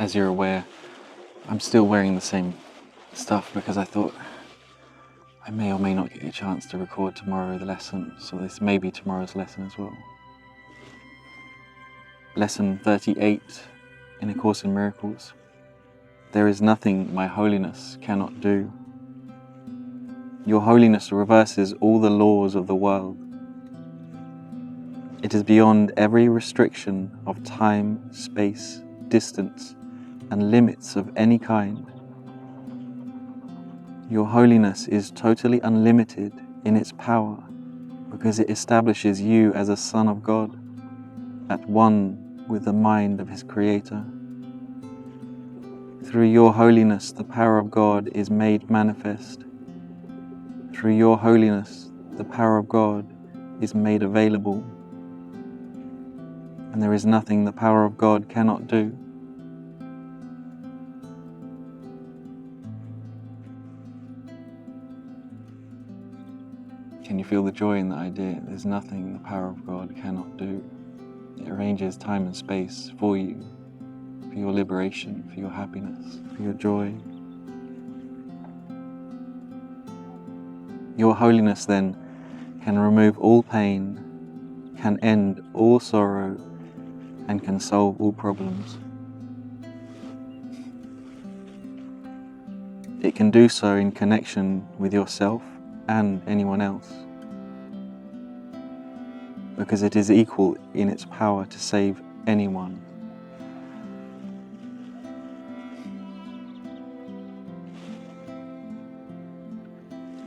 as you're aware, I'm still wearing the same stuff because I thought I may or may not get a chance to record tomorrow the lesson, so this may be tomorrow's lesson as well. Lesson 38 in A Course in Miracles. There is nothing my holiness cannot do. Your holiness reverses all the laws of the world. It is beyond every restriction of time, space, distance, and limits of any kind. Your holiness is totally unlimited in its power because it establishes you as a son of God, at one with the mind of His Creator. Through your holiness, the power of God is made manifest. Through your holiness, the power of God is made available. And there is nothing the power of God cannot do. Can you feel the joy in that idea? There's nothing the power of God cannot do. It arranges time and space for you, for your liberation, for your happiness, for your joy. Your holiness then can remove all pain, can end all sorrow, and can solve all problems. It can do so in connection with yourself and anyone else, because it is equal in its power to save anyone.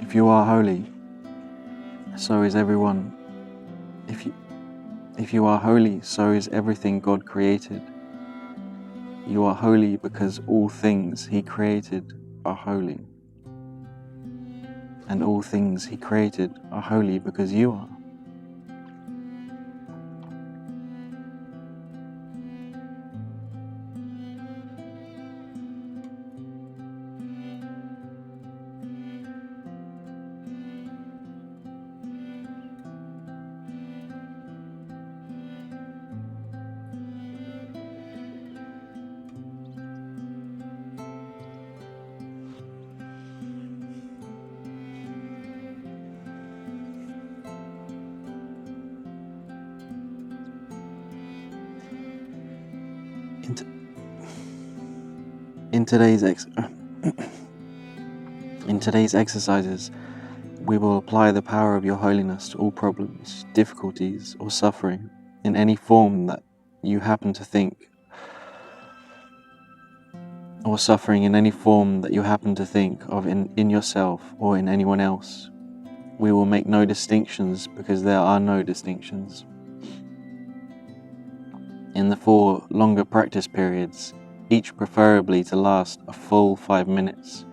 If you are holy, so is everyone. If you are holy, so is everything God created. You are holy because all things He created are holy. And all things He created are holy because you are. In today's exercises, we will apply the power of your holiness to all problems, difficulties, or suffering in any form that you happen to think, or suffering in any form that you happen to think of in yourself or in anyone else. We will make no distinctions because there are no distinctions. In the 4 longer practice periods, each preferably to last a full 5 minutes,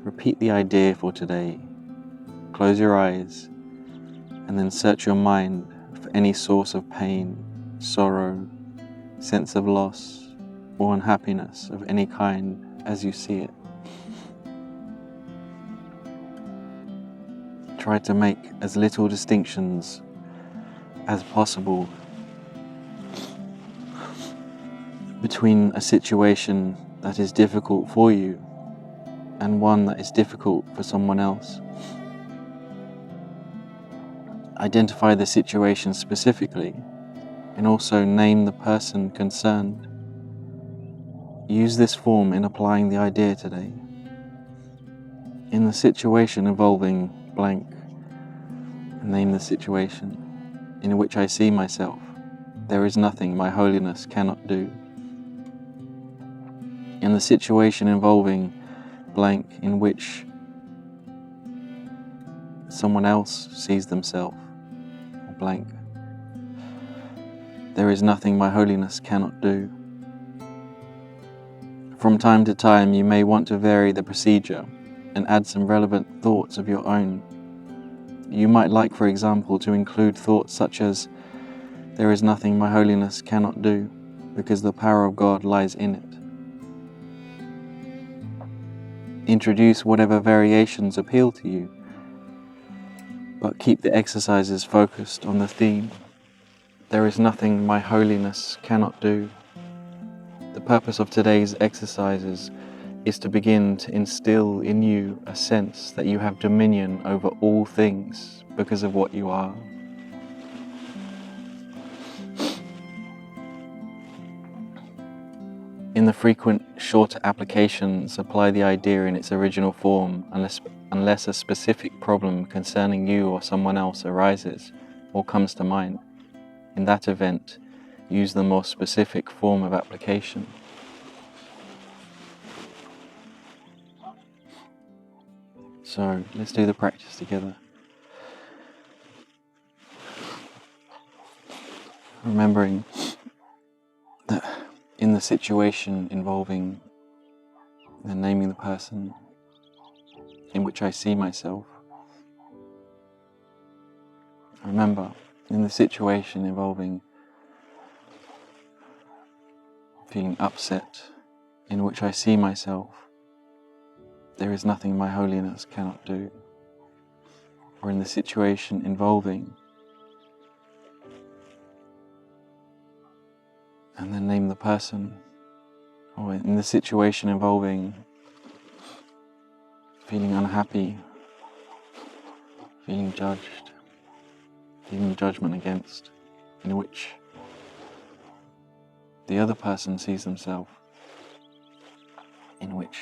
repeat the idea for today. Close your eyes and then search your mind for any source of pain, sorrow, sense of loss, or unhappiness of any kind as you see it. Try to make as little distinctions as possible between a situation that is difficult for you and one that is difficult for someone else. Identify the situation specifically and also name the person concerned. Use this form in applying the idea today. In the situation involving blank, name the situation in which I see myself. There is nothing my holiness cannot do. In the situation involving blank, in which someone else sees themselves, or blank, there is nothing my holiness cannot do. From time to time, you may want to vary the procedure and add some relevant thoughts of your own. You might like, for example, to include thoughts such as, there is nothing my holiness cannot do, because the power of God lies in it. Introduce whatever variations appeal to you, but keep the exercises focused on the theme. There is nothing my holiness cannot do. The purpose of today's exercises is to begin to instill in you a sense that you have dominion over all things because of what you are. In the frequent shorter applications, apply the idea in its original form unless a specific problem concerning you or someone else arises or comes to mind. In that event, use the more specific form of application. So let's do the practice together. Remembering that in the situation involving and naming the person in which I see myself, remember, in the situation involving feeling upset in which I see myself, there is nothing my holiness cannot do. Or in the situation involving, and then name the person, or in the situation involving feeling unhappy, feeling judged, feeling judgment against, in which the other person sees themselves, in which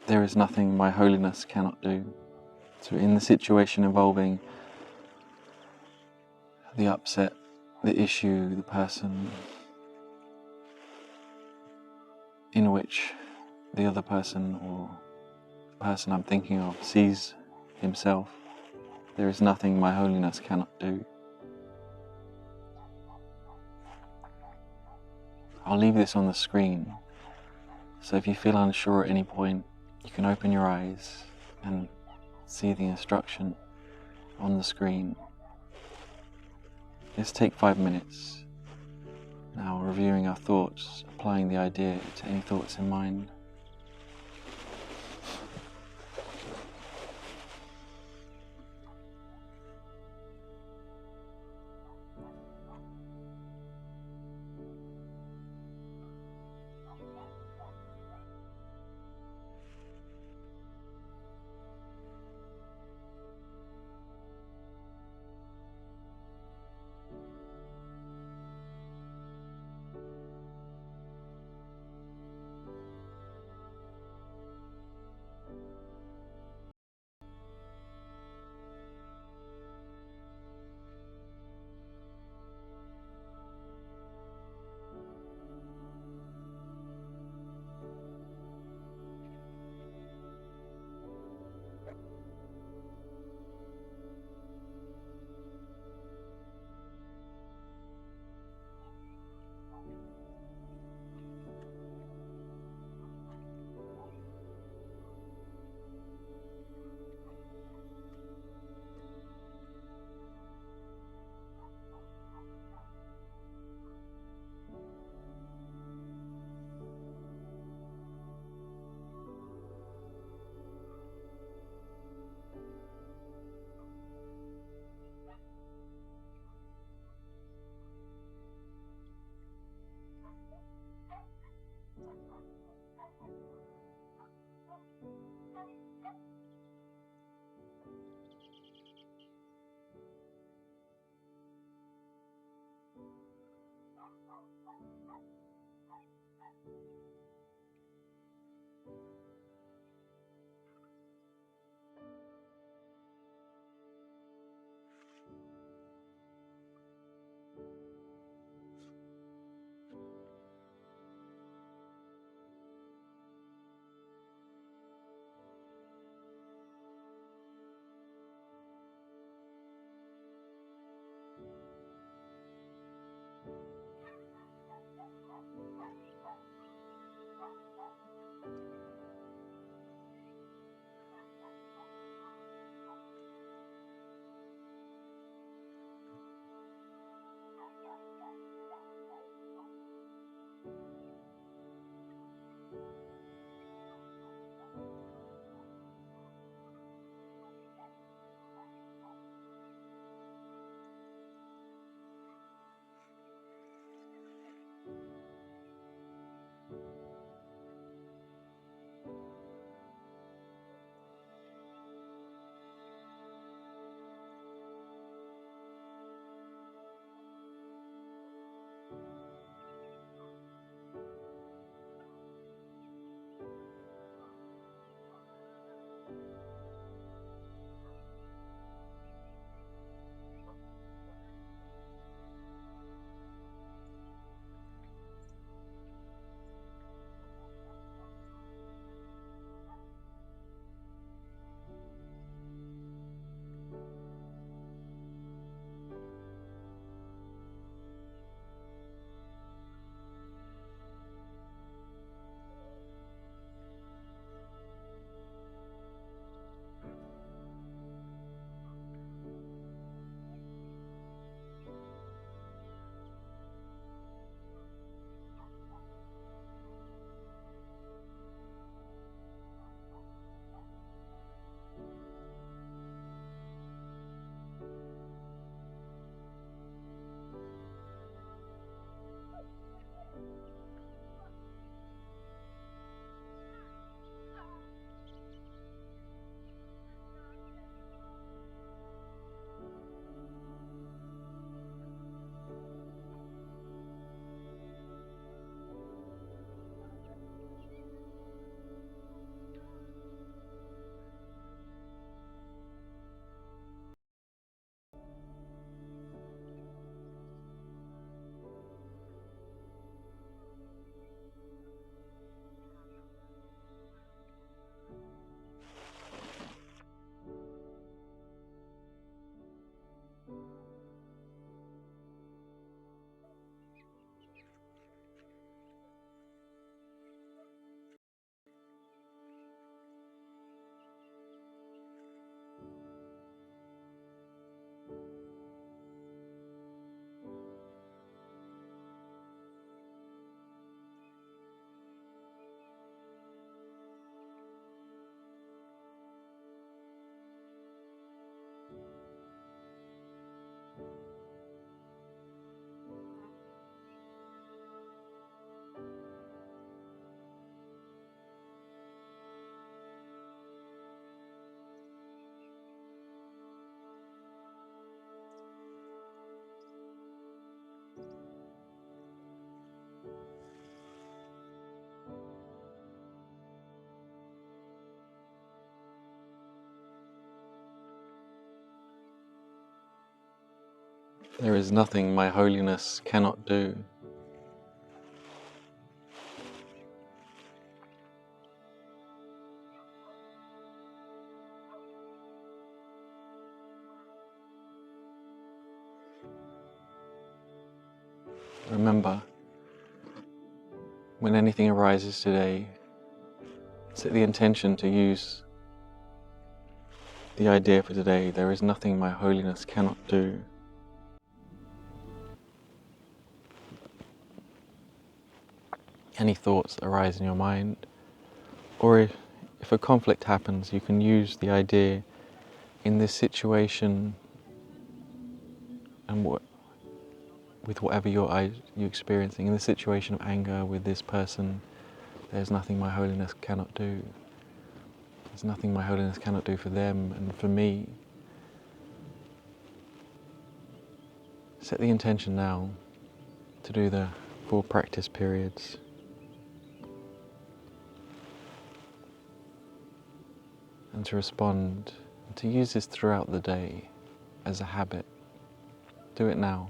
there is nothing my holiness cannot do. So in the situation involving the upset, the issue, the person in which the other person or the person I'm thinking of sees himself, there is nothing my holiness cannot do. I'll leave this on the screen, so if you feel unsure at any point, you can open your eyes and see the instruction on the screen. Let's take 5 minutes now, reviewing our thoughts, applying the idea to any thoughts in mind. There is nothing my holiness cannot do. Remember, when anything arises today, set the intention to use the idea for today. There is nothing my holiness cannot do. Any thoughts that arise in your mind, or if a conflict happens, you can use the idea in this situation and with whatever you're experiencing. In the situation of anger with this person, there's nothing my holiness cannot do. There's nothing my holiness cannot do for them and for me. Set the intention now to do the 4 practice periods. And to respond, and to use this throughout the day as a habit. Do it now.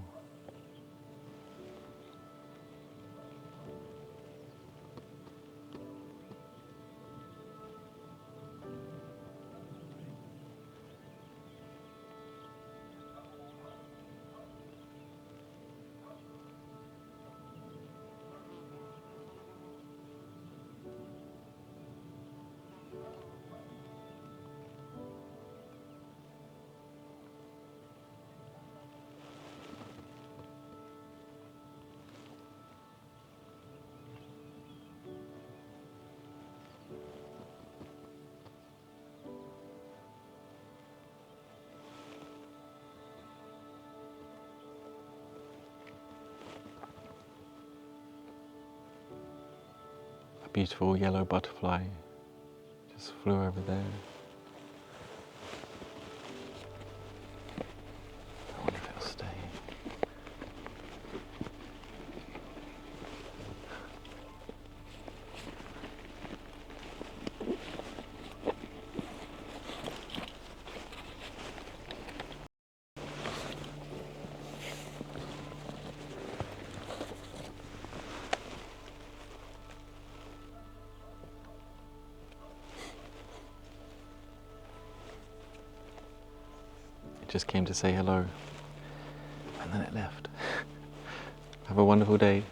A beautiful yellow butterfly just flew over there. I wonder if it'll stay. It just came to say hello, and then it left. Have a wonderful day.